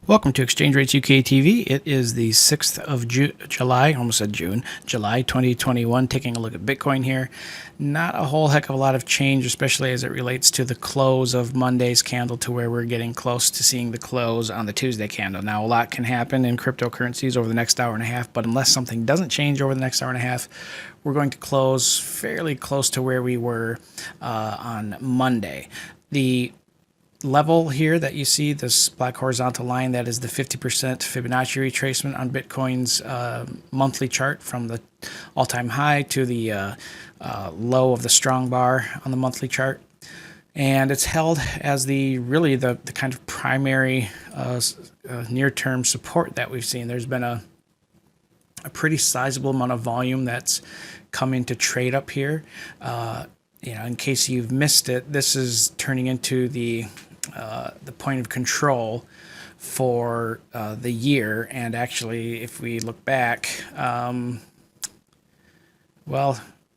Welcome to Exchange Rates UK TV. It is the 6th of July, almost said June, July 2021. Taking a look at Bitcoin here. Not a whole heck of a lot of change, especially as it relates to the close of Monday's candle to where we're getting close to seeing the close on the Tuesday candle. Now, a lot can happen in cryptocurrencies over the next hour and a half, but unless something doesn't change over the next hour and a half, we're going to close fairly close to where we were on Monday. The level here that you see, this black horizontal line, that is the 50% Fibonacci retracement on Bitcoin's monthly chart from the all-time high to the low of the strong bar on the monthly chart. And it's held as the kind of primary near-term support that we've seen. There's been a pretty sizable amount of volume that's come into trade up here. In case you've missed it, this is turning into the point of control for the year. And actually, if we look back,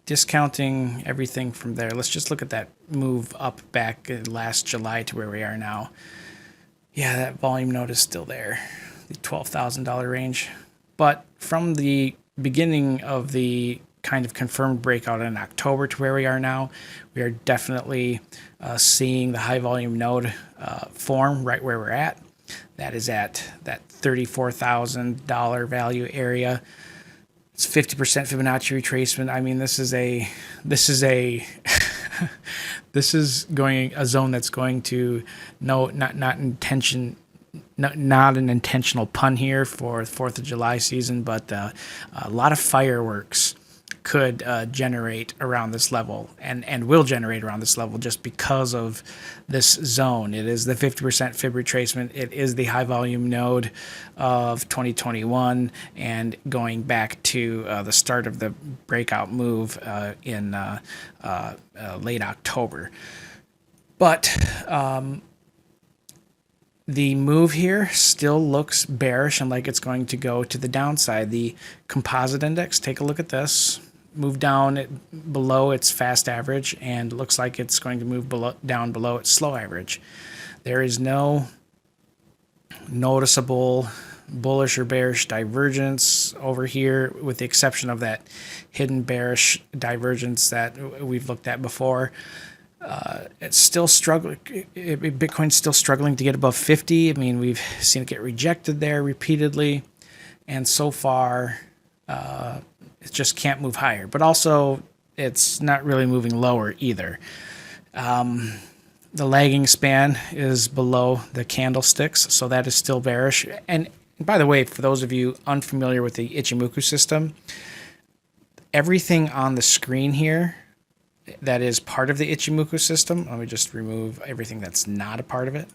discounting everything from there, let's just look at that move up back last July to where we are now. Yeah, that volume node is still there, the $12,000 range. But from the beginning of the kind of confirmed breakout in October to where we are now, we are definitely seeing the high volume node form right where we're at. That is at that $34,000 value area. It's 50% Fibonacci retracement. I mean, this is a this is going a zone that's going to not an intentional pun here for 4th of July season, but a lot of fireworks could generate around this level and will generate around this level just because of this zone. It is the 50% fib retracement. It is the high volume node of 2021 and going back to the start of the breakout move in late October. But the move here still looks bearish and like it's going to go to the downside. The composite index, take a look at this, move down below its fast average and looks like it's going to move down below its slow average. There is no noticeable bullish or bearish divergence over here, with the exception of that hidden bearish divergence that we've looked at before. It's still struggling. Bitcoin's still struggling to get above 50. I mean, we've seen it get rejected there repeatedly, and so far it just can't move higher. But also, it's not really moving lower either. The lagging span is below the candlesticks, so that is still bearish. And by the way, for those of you unfamiliar with the Ichimoku system, everything on the screen here that is part of the Ichimoku system, let me just remove everything that's not a part of it.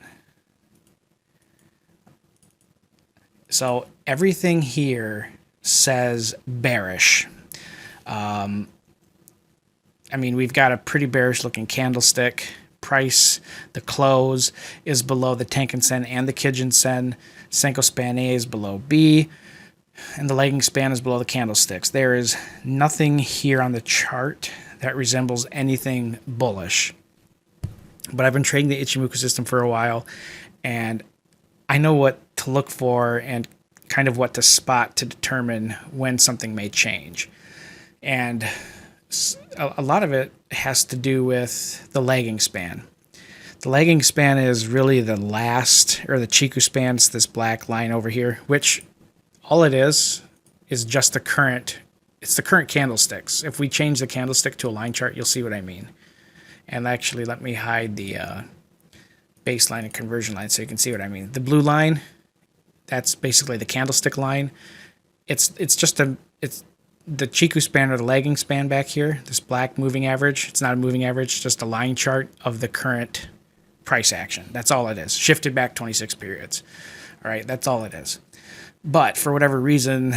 So everything here says bearish. I mean, we've got a pretty bearish looking candlestick. Price, the close is below the Tenkan-Sen and the Kijun-Sen. Senko span A is below B, and the lagging span is below the candlesticks. There is nothing here on the chart that resembles anything bullish. But I've been trading the Ichimoku system for a while, and I know what to look for and kind of what to spot to determine when something may change. And a lot of it has to do with the lagging span. The lagging span is really the last, or the Chiku span, it's this black line over here, which all it is just the current, it's the current candlesticks. If we change the candlestick to a line chart, you'll see what I mean. And actually, let me hide the baseline and conversion line so you can see what I mean. The blue line, that's basically the candlestick line. It's the Chiku span or the lagging span back here, this black moving average. It's not a moving average, it's just a line chart of the current price action. That's all it is. Shifted back 26 periods. All right, that's all it is. But for whatever reason,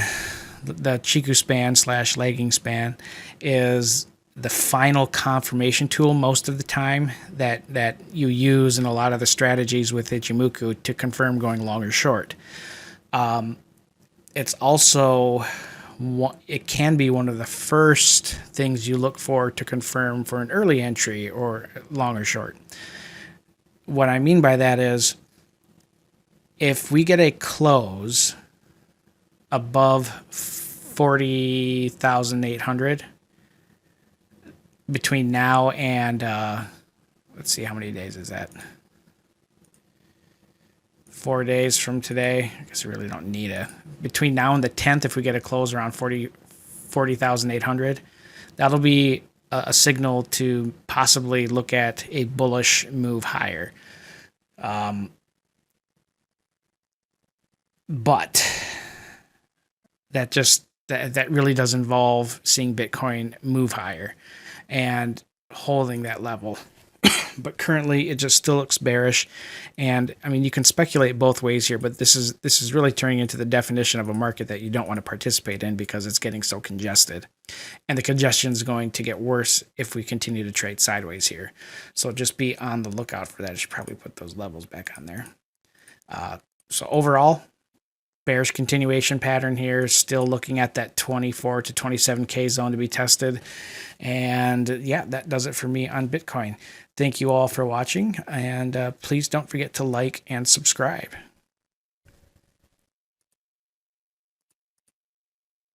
the Chiku span / lagging span is the final confirmation tool most of the time that you use in a lot of the strategies with Ichimoku to confirm going long or short. It's also, it can be one of the first things you look for to confirm for an early entry or long or short. What I mean by that is, if we get a close above 40,800 between now and let's see, how many days is that? 4 days from today. I guess we really don't need it. Between now and the 10th, if we get a close around 40,800, that'll be a signal to possibly look at a bullish move higher. But that really does involve seeing Bitcoin move higher and holding that level. But currently it just still looks bearish. And I mean, you can speculate both ways here, but this is really turning into the definition of a market that you don't want to participate in because it's getting so congested. And the congestion is going to get worse if we continue to trade sideways here. So just be on the lookout for that. I should probably put those levels back on there. So overall, bearish continuation pattern here, still looking at that 24 to 27K zone to be tested. And yeah, that does it for me on Bitcoin. Thank you all for watching, and please don't forget to like and subscribe.